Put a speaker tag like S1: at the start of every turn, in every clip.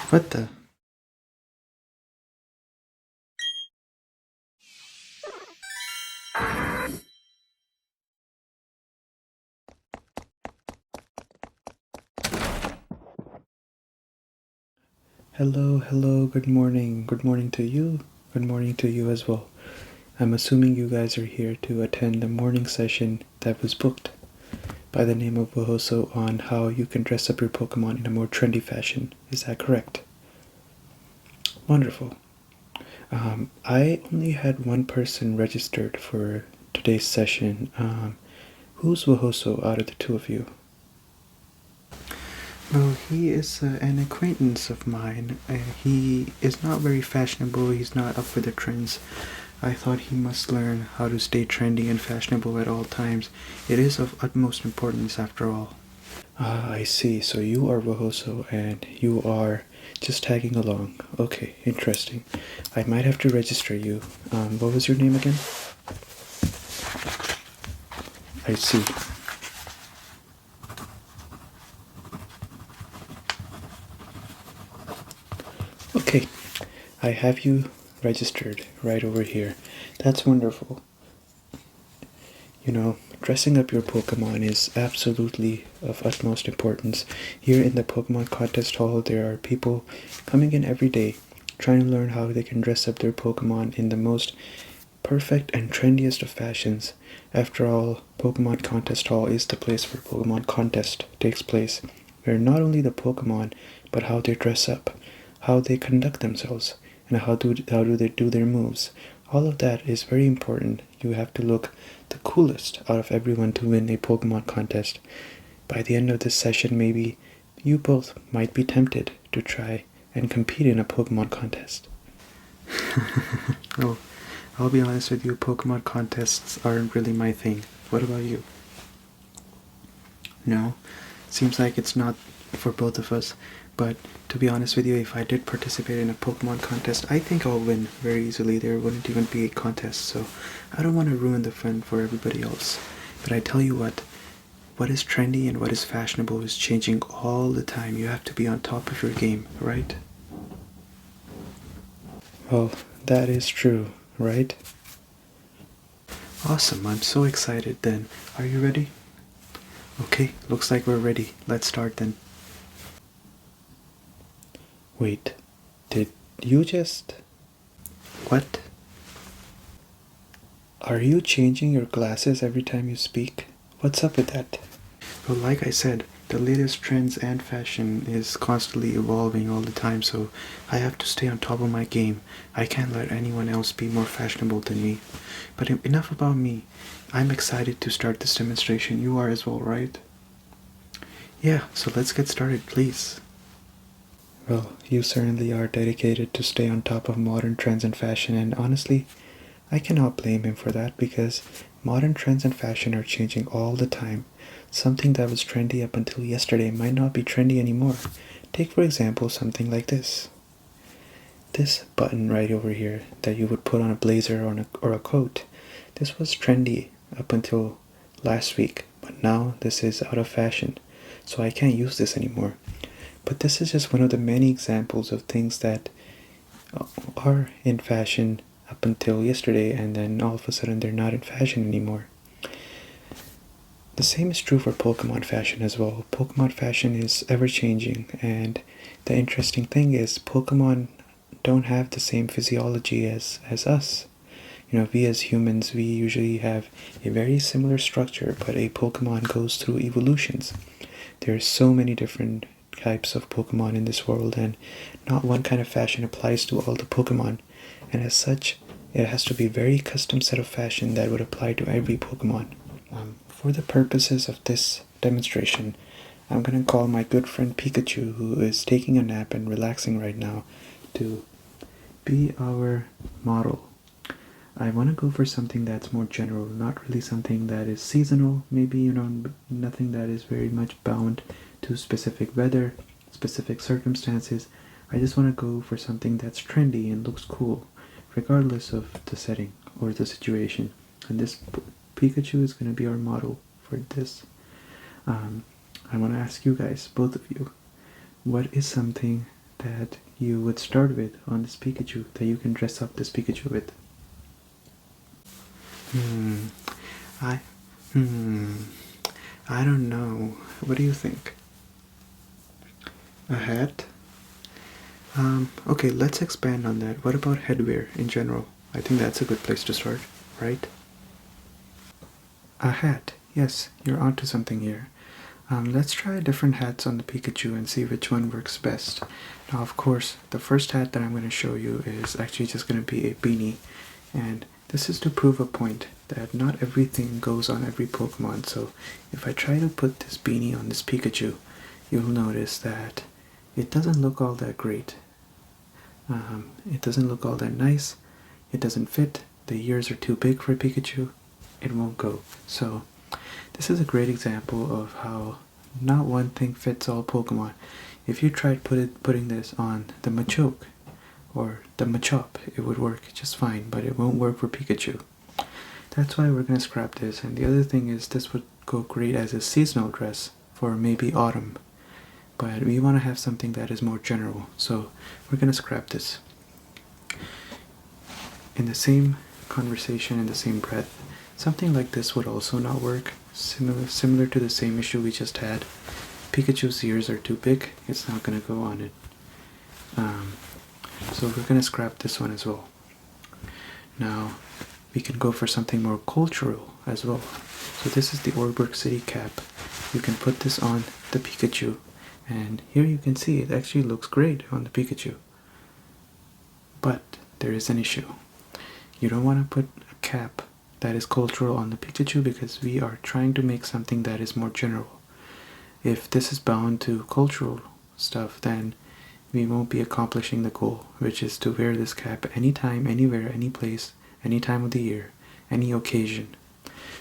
S1: What the? Hello, hello, good morning. Good morning to you. Good morning to you as well. I'm assuming you guys are here to attend the morning session that was booked by the name of Wohoso on how you can dress up your Pokemon in a more trendy fashion. Is that correct? Wonderful. I only had one person registered for today's session. Who's Wohoso out of the two of you? Well, he is an acquaintance of mine. He is not very fashionable, he's not up for the trends. I thought he must learn how to stay trendy and fashionable at all times. It is of utmost importance after all. Ah, I see. So you are Wohoso and you are just tagging along. Okay, interesting. I might have to register you. What was your name again? I see. Okay, I have you registered right over here. That's wonderful. You know, dressing up your Pokemon is absolutely of utmost importance. Here in the Pokemon Contest Hall, there are people coming in every day trying to learn how they can dress up their Pokemon in the most perfect and trendiest of fashions. After all, Pokemon Contest Hall is the place where Pokemon Contest takes place, where not only the Pokemon, but how they dress up, how they conduct themselves, and how do they do their moves. All of that is very important. You have to look the coolest out of everyone to win a Pokemon contest. By the end of this session, maybe you both might be tempted to try and compete in a Pokemon contest. Oh, I'll be honest with you, Pokemon contests aren't really my thing. What about you? No? Seems like it's not for both of us. But to be honest with you, if I did participate in a Pokemon contest, I think I'll win very easily. There wouldn't even be a contest, so I don't want to ruin the fun for everybody else. But I tell you what is trendy and what is fashionable is changing all the time. You have to be on top of your game, right? Well, that is true, right? Awesome, I'm so excited then. Are you ready? Okay, looks like we're ready. Let's start then. Wait, did you just... What? Are you changing your glasses every time you speak? What's up with that? Well, like I said, the latest trends and fashion is constantly evolving all the time, so I have to stay on top of my game. I can't let anyone else be more fashionable than me. But enough about me. I'm excited to start this demonstration. You are as well, right? Yeah, so let's get started, please. Well, you certainly are dedicated to stay on top of modern trends and fashion, and honestly, I cannot blame him for that because modern trends and fashion are changing all the time. Something that was trendy up until yesterday might not be trendy anymore. Take for example something like this. This button right over here that you would put on a blazer or a coat. This was trendy up until last week, but now this is out of fashion, so I can't use this anymore. But this is just one of the many examples of things that are in fashion up until yesterday, and then all of a sudden they're not in fashion anymore. The same is true for Pokemon fashion as well. Pokemon fashion is ever changing, and the interesting thing is Pokemon don't have the same physiology as us. You know, we as humans, we usually have a very similar structure, but a Pokemon goes through evolutions. There are so many different types of Pokemon in this world, and not one kind of fashion applies to all the Pokemon, and as such, it has to be a very custom set of fashion that would apply to every Pokemon. For the purposes of this demonstration, I'm gonna call my good friend Pikachu, who is taking a nap and relaxing right now, to be our model. I want to go for something that's more general, not really something that is seasonal, maybe, nothing that is very much bound to specific weather, specific circumstances. I just want to go for something that's trendy and looks cool, regardless of the setting or the situation. And this Pikachu is going to be our model for this. I want to ask you guys, both of you, what is something that you would start with on this Pikachu that you can dress up this Pikachu with? I I don't know. What do you think? A hat? Okay, let's expand on that. What about headwear in general? I think that's a good place to start, right? A hat. Yes, you're onto something here. Let's try different hats on the Pikachu and see which one works best. Now, of course, the first hat that I'm going to show you is actually just going to be a beanie. And this is to prove a point that not everything goes on every Pokemon. So if I try to put this beanie on this Pikachu, you'll notice that it doesn't look all that great. It doesn't look all that nice. It doesn't fit. The ears are too big for Pikachu. It won't go. So this is a great example of how not one thing fits all Pokemon. If you tried putting this on the Machoke or the Machop, it would work just fine, but it won't work for Pikachu. That's why we're going to scrap this. And the other thing is this would go great as a seasonal dress for maybe autumn. But we want to have something that is more general, so we're going to scrap this. In the same conversation, in the same breath, something like this would also not work. Similar to the same issue we just had. Pikachu's ears are too big, it's not going to go on it. So we're going to scrap this one as well. Now, we can go for something more cultural as well. So this is the Orberg City cap. You can put this on the Pikachu. And here you can see it actually looks great on the Pikachu. But there is an issue. You don't want to put a cap that is cultural on the Pikachu because we are trying to make something that is more general. If this is bound to cultural stuff, then we won't be accomplishing the goal, which is to wear this cap anytime, anywhere, any place, any time of the year, any occasion.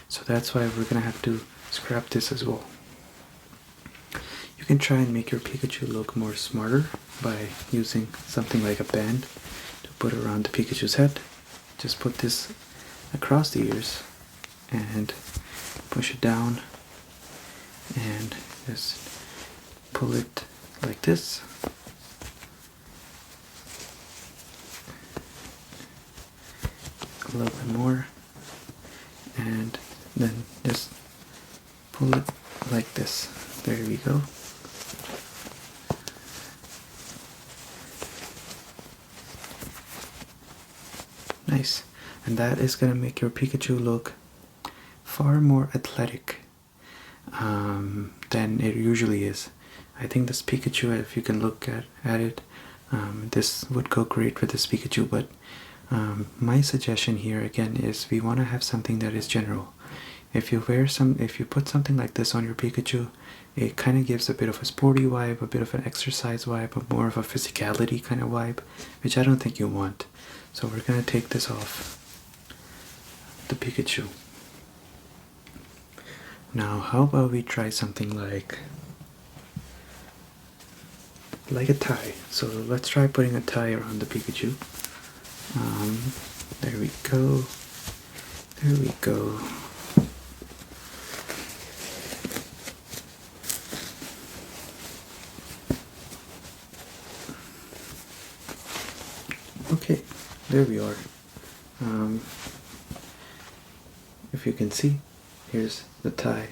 S1: So that's why we're going to have to scrap this as well. You can try and make your Pikachu look more smarter by using something like a band to put around the Pikachu's head. Just put this across the ears and push it down and just pull it like this. A little bit more and then just pull it like this. There we go. Nice. And that is going to make your Pikachu look far more athletic than it usually is. I think this Pikachu, if you can look at it, this would go great with this Pikachu, but my suggestion here again is we want to have something that is general. If you put something like this on your Pikachu, it kind of gives a bit of a sporty vibe, a bit of an exercise vibe, a more of a physicality kind of vibe, which I don't think you want. So we're going to take this off the Pikachu. Now, how about we try something like a tie. So let's try putting a tie around the Pikachu. There we go. There we go. Okay, there we are. If you can see, here's the tie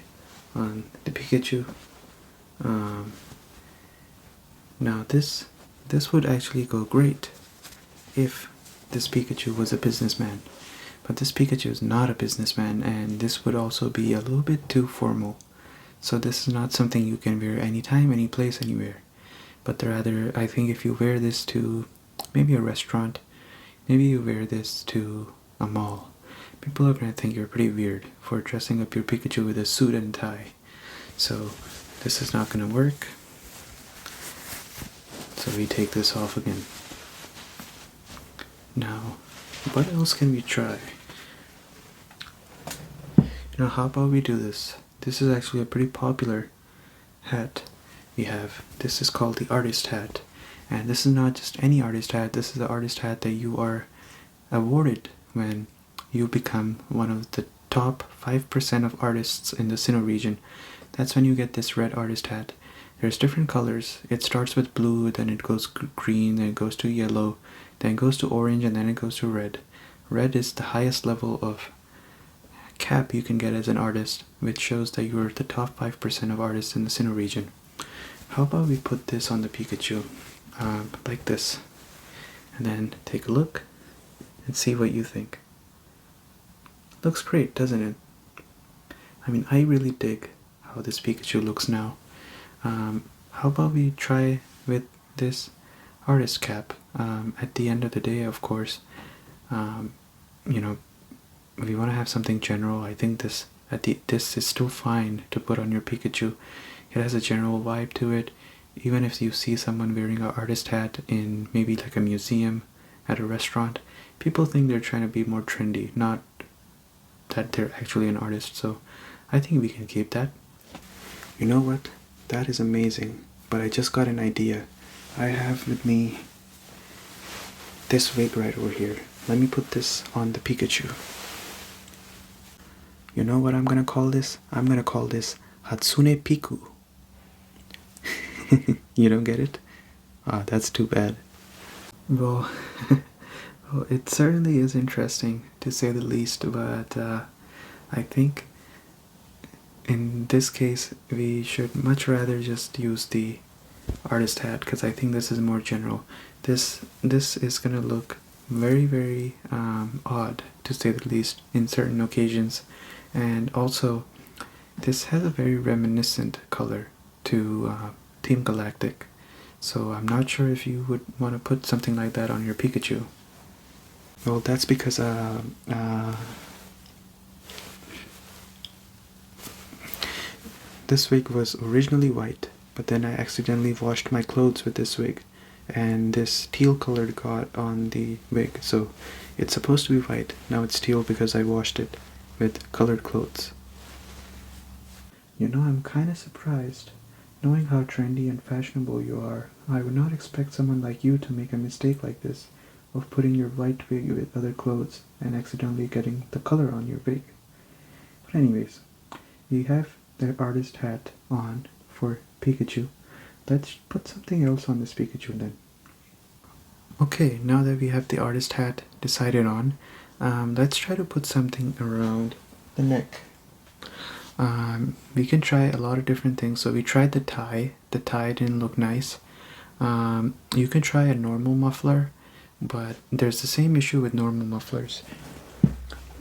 S1: on the Pikachu. Now this would actually go great if this Pikachu was a businessman. But this Pikachu is not a businessman, and this would also be a little bit too formal. So this is not something you can wear anytime, any place, anywhere. But rather, I think if you wear this to maybe a restaurant, maybe you wear this to a mall, people are going to think you're pretty weird for dressing up your Pikachu with a suit and tie. So this is not going to work. So we take this off again. Now, what else can we try? How about we do this? This is actually a pretty popular hat we have. This is called the artist hat. And this is not just any artist hat, this is the artist hat that you are awarded when you become one of the top 5% of artists in the Sinnoh region. That's when you get this red artist hat. There's different colors. It starts with blue, then it goes green, then it goes to yellow, then it goes to orange, and then it goes to red. Red is the highest level of cap you can get as an artist, which shows that you're the top 5% of artists in the Sinnoh region. How about we put this on the Pikachu, like this, and then take a look and see what you think. Looks great, doesn't it? I mean, I really dig how this Pikachu looks now. How about we try with this artist cap? At the end of the day, of course, you know, if you want to have something general, I think this is still fine to put on your Pikachu. It has a general vibe to it. Even if you see someone wearing an artist hat in maybe like a museum, at a restaurant, people think they're trying to be more trendy, not that they're actually an artist. So I think we can keep that. You know what? That is amazing. But I just got an idea. I have with me this wig right over here. Let me put this on the Pikachu. You know what I'm gonna call this? I'm gonna call this Hatsune Piku. You don't get it? Ah, that's too bad. Well, well, it certainly is interesting to say the least, but I think in this case we should much rather just use the artist hat, because I think this is more general. This is gonna look very odd, to say the least, in certain occasions, and also this has a very reminiscent color to Team Galactic, so I'm not sure if you would want to put something like that on your Pikachu. Well, that's because this wig was originally white, but then I accidentally washed my clothes with this wig, and this teal color got on the wig, so it's supposed to be white. Now it's teal because I washed it with colored clothes. You know, I'm kinda surprised. Knowing how trendy and fashionable you are, I would not expect someone like you to make a mistake like this, of putting your white wig with other clothes and accidentally getting the color on your wig. But anyways, we have the artist hat on for Pikachu. Let's put something else on this Pikachu then. Okay, now that we have the artist hat decided on, let's try to put something around the neck. We can try a lot of different things. So we tried the tie. The tie didn't look nice. You can try a normal muffler, but there's the same issue with normal mufflers.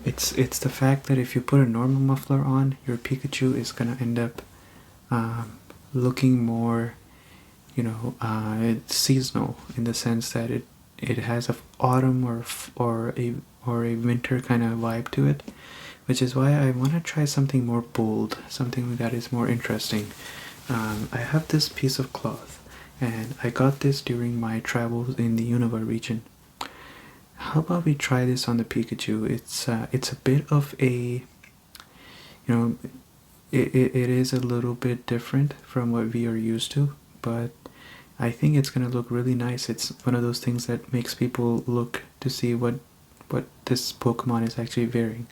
S1: It's the fact that if you put a normal muffler on, your Pikachu is gonna end up looking more, it's seasonal, in the sense that it has a autumn or a winter kind of vibe to it, which is why I want to try something more bold, something that is more interesting. I have this piece of cloth, and I got this during my travels in the Unova region. How about we try this on the Pikachu? It's a bit of a, it is a little bit different from what we are used to, but I think it's gonna look really nice. It's one of those things that makes people look to see what this Pokemon is actually wearing,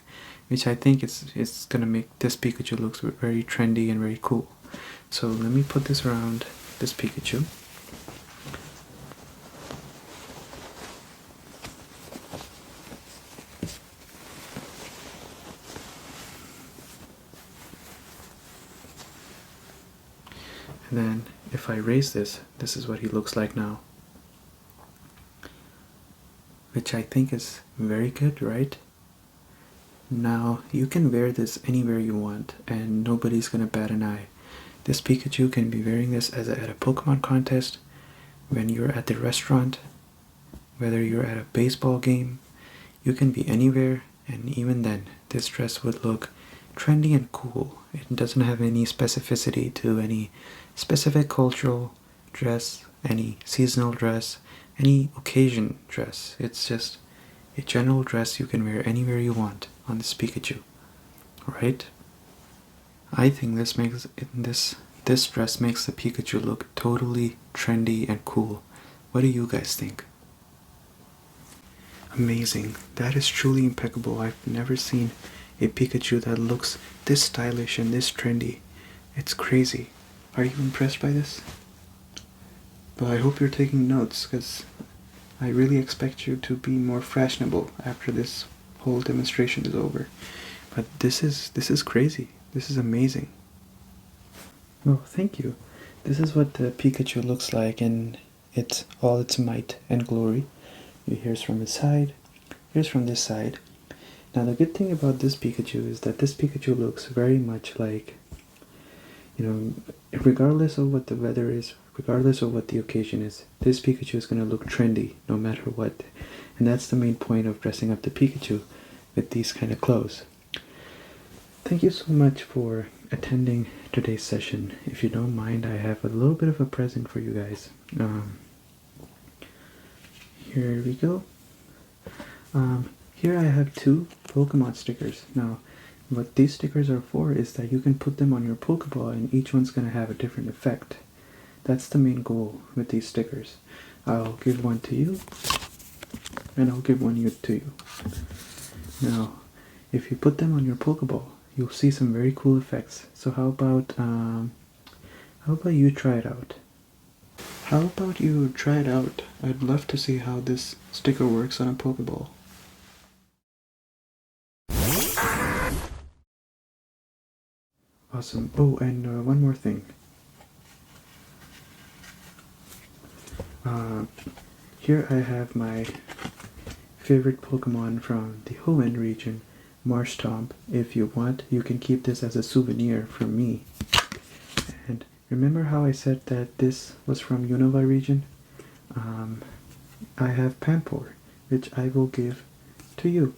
S1: which I think it's gonna make this Pikachu look very trendy and very cool. So let me put this around this Pikachu. And then if I raise this is what he looks like now, which I think is very good, right? Now you can wear this anywhere you want and nobody's gonna bat an eye. This Pikachu can be wearing this at a Pokemon contest, when you're at the restaurant, whether you're at a baseball game. You can be anywhere, and even then this dress would look trendy and cool. It doesn't have any specificity to any specific cultural dress, any seasonal dress, any occasion dress. It's just a general dress you can wear anywhere you want on this Pikachu, right? I think this dress makes the Pikachu look totally trendy and cool. What do you guys think? Amazing. That is truly impeccable. I've never seen a Pikachu that looks this stylish and this trendy. It's crazy. Are you impressed by this? Well, I hope you're taking notes, because I really expect you to be more fashionable after this whole demonstration is over. But this is crazy. This is amazing. Oh, thank you. This is what the Pikachu looks like in all its might and glory. Here's from the side. Here's from this side. Now the good thing about this Pikachu is that this Pikachu looks very much like, regardless of what the weather is, regardless of what the occasion is, this Pikachu is going to look trendy no matter what. And that's the main point of dressing up the Pikachu with these kind of clothes. Thank you so much for attending today's session. If you don't mind, I have a little bit of a present for you guys. Here we go. Here I have 2 Pokemon stickers. Now, what these stickers are for is that you can put them on your Pokeball and each one's going to have a different effect. That's the main goal with these stickers. I'll give one to you, and I'll give one to you. Now, if you put them on your Pokeball, you'll see some very cool effects. So how about you try it out? How about you try it out? I'd love to see how this sticker works on a Pokeball. Awesome. Oh, and one more thing. Here I have my favorite Pokemon from the Hoenn region, Marshtomp. If you want, you can keep this as a souvenir from me. And remember how I said that this was from Unova region? I have Pampor, which I will give to you.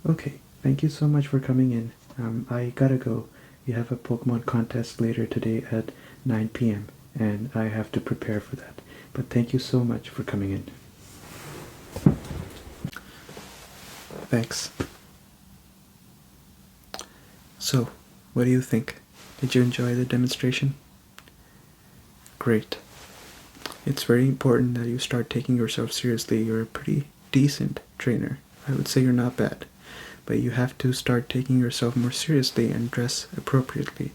S1: Okay, thank you so much for coming in. I gotta go. We have a Pokemon contest later today at 9 p.m. and I have to prepare for that. But thank you so much for coming in. Thanks. So, what do you think? Did you enjoy the demonstration? Great. It's very important that you start taking yourself seriously. You're a pretty decent trainer. I would say you're not bad. But you have to start taking yourself more seriously and dress appropriately.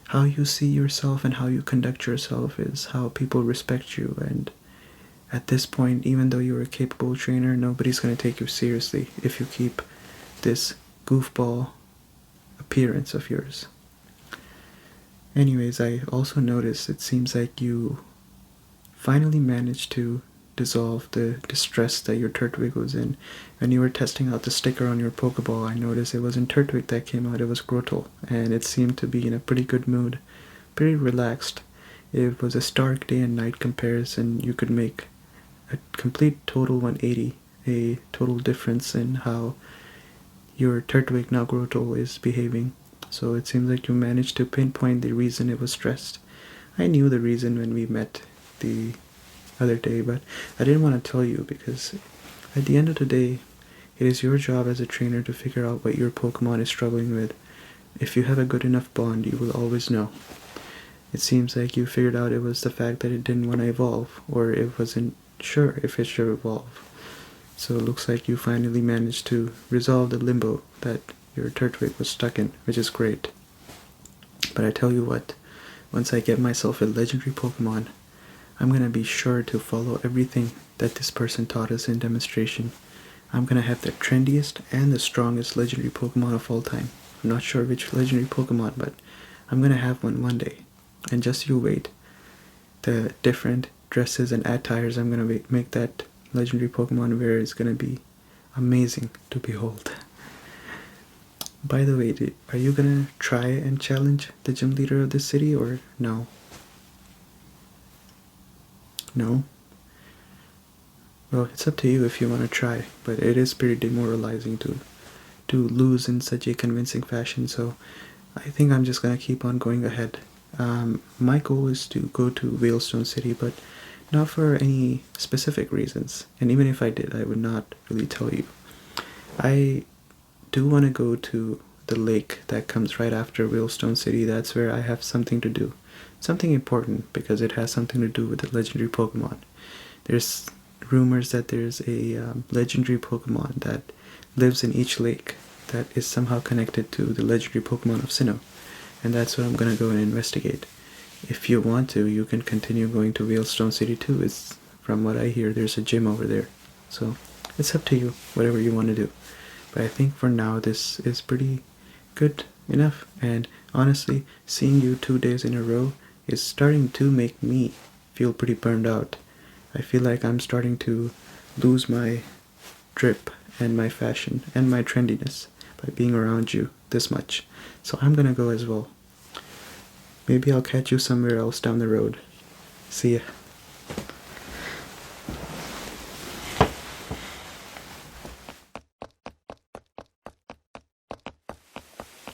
S1: How you see yourself and how you conduct yourself is how people respect you, and at this point, even though you're a capable trainer, nobody's going to take you seriously if you keep this goofball appearance of yours. Anyways, I also noticed it seems like you finally managed to dissolve the distress that your Turtwig was in. When you were testing out the sticker on your Pokeball, I noticed it wasn't Turtwig that came out, it was Grottle, and it seemed to be in a pretty good mood, pretty relaxed. It was a stark day and night comparison. You could make a complete total 180, a total difference in how your Turtwig, now Grottle, is behaving. So it seems like you managed to pinpoint the reason it was stressed. I knew the reason when we met the other day, but I didn't want to tell you because at the end of the day, it is your job as a trainer to figure out what your Pokemon is struggling with. If you have a good enough bond, you will always know. It seems like you figured out it was the fact that it didn't want to evolve, or it wasn't sure if it should evolve. So it looks like you finally managed to resolve the limbo that your Turtwig was stuck in, which is great. But I tell you what, once I get myself a legendary Pokemon, I'm going to be sure to follow everything that this person taught us in demonstration. I'm going to have the trendiest and the strongest legendary Pokemon of all time. I'm not sure which legendary Pokemon, but I'm going to have one day. And just you wait. The different dresses and attires I'm going to make that legendary Pokemon wear is going to be amazing to behold. By the way, are you going to try and challenge the gym leader of this city or no? No? Well, it's up to you if you want to try, but it is pretty demoralizing to lose in such a convincing fashion, so I think I'm just going to keep on going ahead. My goal is to go to Veilstone City, but not for any specific reasons, and even if I did, I would not really tell you. I do want to go to the lake that comes right after Veilstone City. That's where I have something to do. Something important, because it has something to do with the legendary Pokemon. There's rumors that there's a legendary Pokemon that lives in each lake that is somehow connected to the legendary Pokemon of Sinnoh. and that's what I'm gonna go and investigate. If you want to, you can continue going to Veilstone City too. It's, from what I hear, there's a gym over there. So it's up to you, whatever you want to do. But I think for now this is pretty good enough. And honestly, seeing you 2 days in a row is starting to make me feel pretty burned out. I feel like I'm starting to lose my drip and my fashion and my trendiness by being around you this much. So I'm gonna go as well. Maybe I'll catch you somewhere else down the road. See ya.